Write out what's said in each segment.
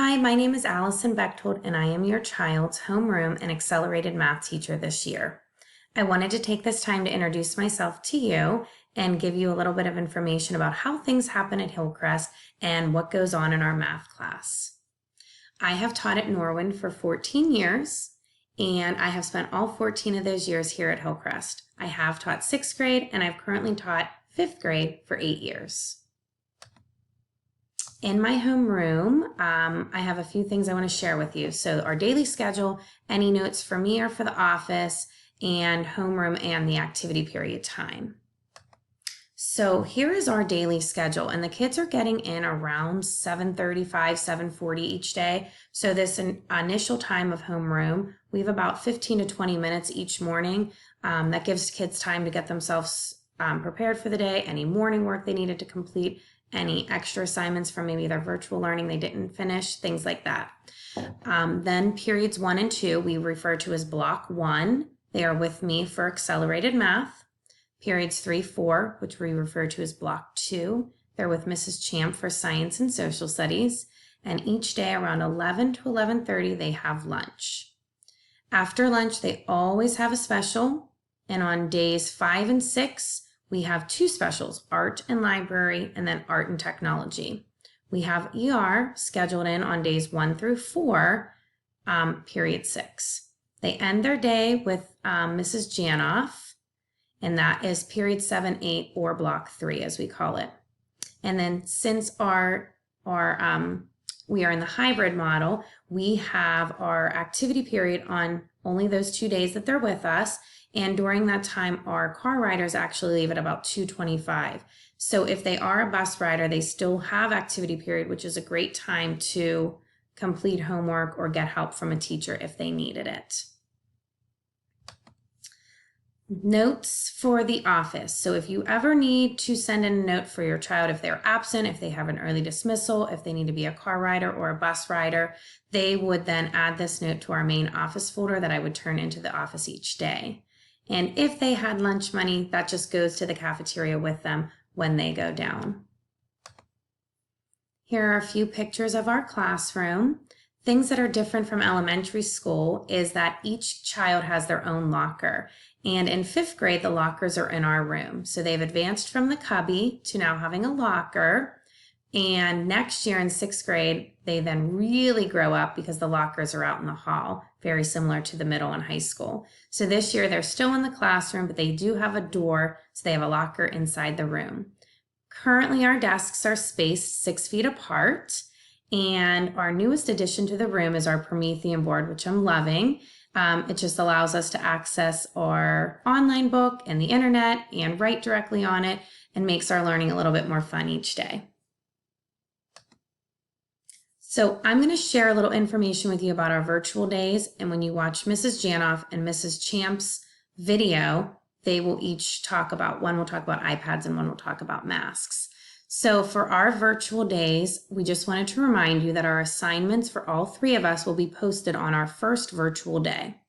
Hi, my name is Allison Bechtold, and I am your child's homeroom and accelerated math teacher this year. I wanted to take this time to introduce myself to you and give you a little bit of information about how things happen at Hillcrest and what goes on in our math class. I have taught at Norwin for 14 years, and I have spent all 14 of those years here at Hillcrest. I have taught 6th grade, and I've currently taught 5th grade for 8 years. In my homeroom, I have a few things I want to share with you. So our daily schedule, any notes for me or for the office, and homeroom and the activity period time. So here is our daily schedule, and the kids are getting in around 7:35, 7:40 each day. So this initial time of homeroom, we have about 15 to 20 minutes each morning. That gives kids time to get themselves prepared for the day, any morning work they needed to complete, any extra assignments from maybe their virtual learning they didn't finish, things like that. Then periods 1 and 2 we refer to as block 1. They are with me for accelerated math. Periods 3, 4, which we refer to as block 2, they're with Mrs. Champ for science and social studies. And each day around 11 to 11:30 they have lunch. After lunch they always have a special, and on days 5 and 6 we have 2 specials, art and library, and then art and technology. We have ER scheduled in on days 1 through 4, period 6. They end their day with Mrs. Janoff, and that is period 7, 8, or block 3 as we call it. And then since we are in the hybrid model, we have our activity period on only those 2 days that they're with us. And during that time, our car riders actually leave at about 2:25. So if they are a bus rider, they still have activity period, which is a great time to complete homework or get help from a teacher if they needed it. Notes for the office. So if you ever need to send in a note for your child, if they're absent, if they have an early dismissal, if they need to be a car rider or a bus rider, they would then add this note to our main office folder that I would turn into the office each day. And if they had lunch money, that just goes to the cafeteria with them when they go down. Here are a few pictures of our classroom. Things that are different from elementary school is that each child has their own locker. And in 5th grade, the lockers are in our room. So they've advanced from the cubby to now having a locker. And next year in 6th grade, they then really grow up because the lockers are out in the hall, very similar to the middle and high school. So this year they're still in the classroom, but they do have a door, so they have a locker inside the room. Currently our desks are spaced 6 feet apart, and our newest addition to the room is our Promethean board, which I'm loving. It just allows us to access our online book and the internet and write directly on it, and makes our learning a little bit more fun each day. So I'm going to share a little information with you about our virtual days, and when you watch Mrs. Janoff and Mrs. Champ's video, they will each talk about, one will talk about iPads and one will talk about masks. So for our virtual days, we just wanted to remind you that our assignments for all 3 of us will be posted on our first virtual day.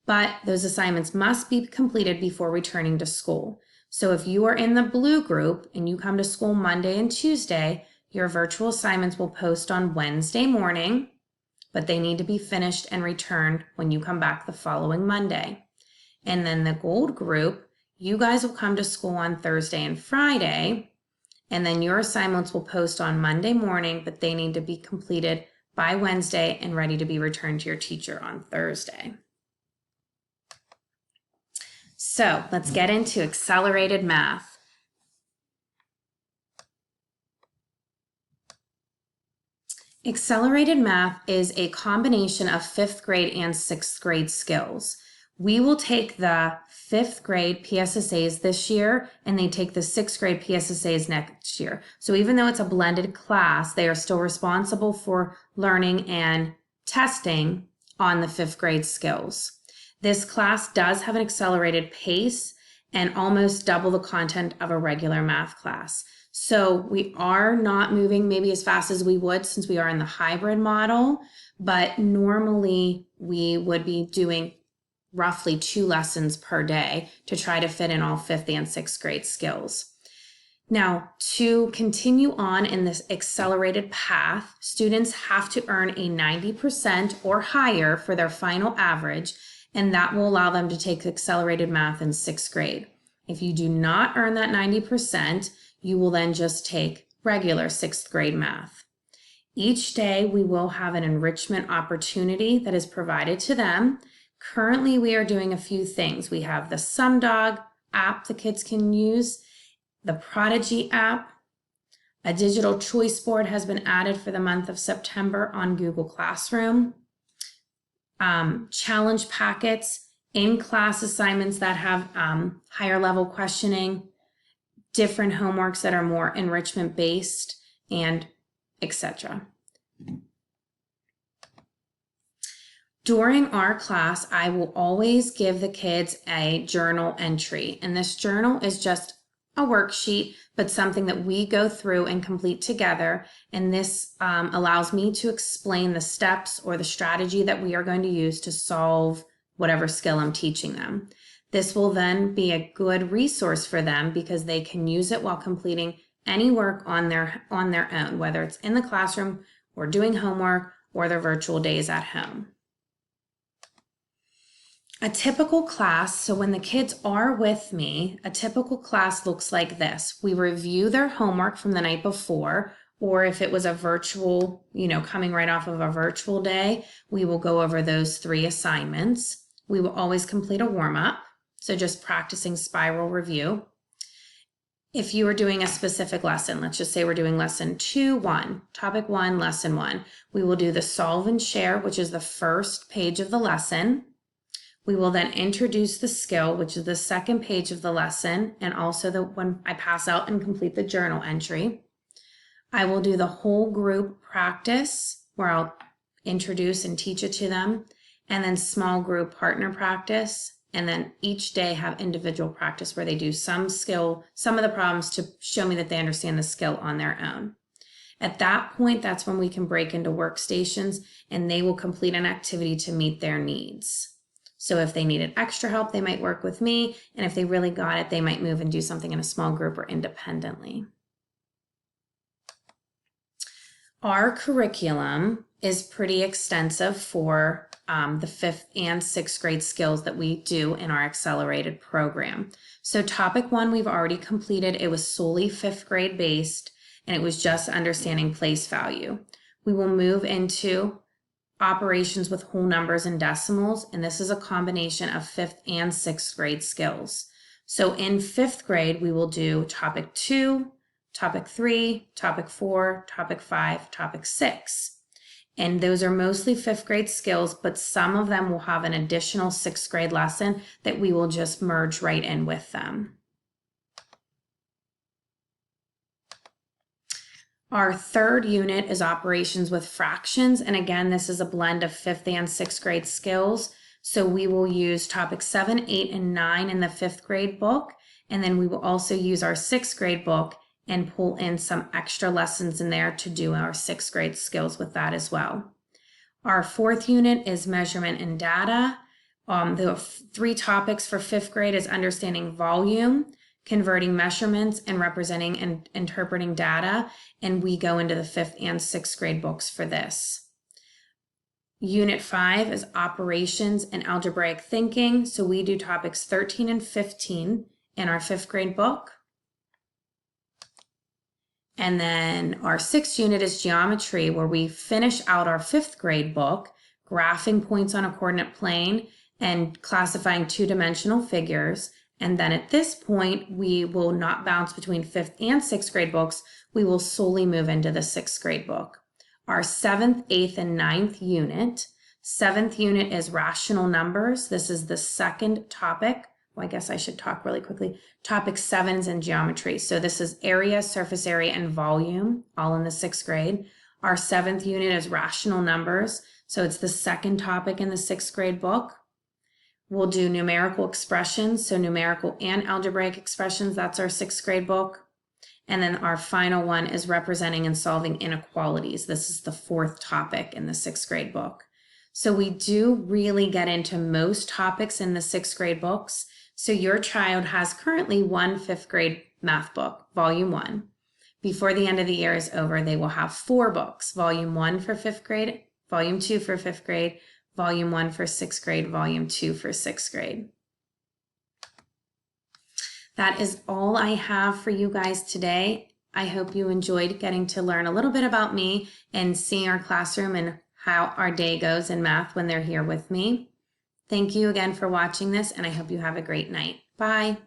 But those assignments must be completed before returning to school. So if you are in the blue group and you come to school Monday and Tuesday, your virtual assignments will post on Wednesday morning, but they need to be finished and returned when you come back the following Monday. And then the gold group, you guys will come to school on Thursday and Friday, and then your assignments will post on Monday morning, but they need to be completed by Wednesday and ready to be returned to your teacher on Thursday. So let's get into accelerated math. Accelerated math is a combination of 5th grade and 6th grade skills. We will take the 5th grade PSSAs this year, and they take the 6th grade PSSAs next year. So even though it's a blended class, they are still responsible for learning and testing on the 5th grade skills. This class does have an accelerated pace and almost double the content of a regular math class. So we are not moving maybe as fast as we would since we are in the hybrid model, but normally we would be doing roughly 2 lessons per day to try to fit in all 5th and 6th grade skills. Now, to continue on in this accelerated path, students have to earn a 90% or higher for their final average, and that will allow them to take accelerated math in 6th grade. If you do not earn that 90%, you will then just take regular 6th grade math. Each day, we will have an enrichment opportunity that is provided to them. Currently, we are doing a few things. We have the SumDog app the kids can use, the Prodigy app. A digital choice board has been added for the month of September on Google Classroom. Challenge packets, in-class assignments that have higher level questioning, different homeworks that are more enrichment based, and etc. During our class, I will always give the kids a journal entry, and this journal is just a worksheet, but something that we go through and complete together. And this allows me to explain the steps or the strategy that we are going to use to solve whatever skill I'm teaching them. This will then be a good resource for them because they can use it while completing any work on their own, whether it's in the classroom or doing homework or their virtual days at home. A typical class, so when the kids are with me, a typical class looks like this. We review their homework from the night before, or if it was a virtual, coming right off of a virtual day, we will go over those 3 assignments. We will always complete a warm-up, so just practicing spiral review. If you are doing a specific lesson, let's just say we're doing lesson 2-1, topic 1, lesson 1, we will do the solve and share, which is the first page of the lesson. We will then introduce the skill, which is the second page of the lesson, and also when I pass out and complete the journal entry. I will do the whole group practice where I'll introduce and teach it to them, and then small group partner practice, and then each day have individual practice where they do some of the problems to show me that they understand the skill on their own. At that point, that's when we can break into workstations and they will complete an activity to meet their needs. So if they needed extra help, they might work with me. And if they really got it, they might move and do something in a small group or independently. Our curriculum is pretty extensive for the 5th and 6th grade skills that we do in our accelerated program. So topic 1, we've already completed. It was solely 5th grade based, and it was just understanding place value. We will move into operations with whole numbers and decimals, and this is a combination of 5th and 6th grade skills. So in 5th grade, we will do topic 2, topic 3, topic 4, topic 5, topic 6. And those are mostly 5th grade skills, but some of them will have an additional 6th grade lesson that we will just merge right in with them. Our 3rd unit is operations with fractions. And again, this is a blend of 5th and 6th grade skills. So we will use topic 7, 8, and 9 in the 5th grade book. And then we will also use our 6th grade book and pull in some extra lessons in there to do our 6th grade skills with that as well. Our 4th unit is measurement and data. The 3 topics for 5th grade is understanding volume, converting measurements, and representing and interpreting data. And we go into the 5th and 6th grade books for this. Unit 5 is operations and algebraic thinking. So we do topics 13 and 15 in our 5th grade book. And then our 6th unit is geometry, where we finish out our 5th grade book, graphing points on a coordinate plane and classifying 2-dimensional figures. And then at this point, we will not bounce between 5th and 6th grade books. We will solely move into the 6th grade book. Our 7th, 8th, and 9th unit. 7th unit is rational numbers. This is the 2nd topic. Well, I guess I should talk really quickly. Topic 7 is in geometry. So this is area, surface area, and volume, all in the 6th grade. Our 7th unit is rational numbers. So it's the 2nd topic in the 6th grade book. We'll do numerical expressions, so numerical and algebraic expressions, that's our 6th grade book. And then our final one is representing and solving inequalities. This is the 4th topic in the 6th grade book. So we do really get into most topics in the 6th grade books. So your child has currently one 5th grade math book, volume 1. Before the end of the year is over, they will have 4 books, volume 1 for 5th grade, volume 2 for 5th grade, volume 1 for 6th grade, volume 2 for 6th grade. That is all I have for you guys today. I hope you enjoyed getting to learn a little bit about me and seeing our classroom and how our day goes in math when they're here with me. Thank you again for watching this, and I hope you have a great night. Bye.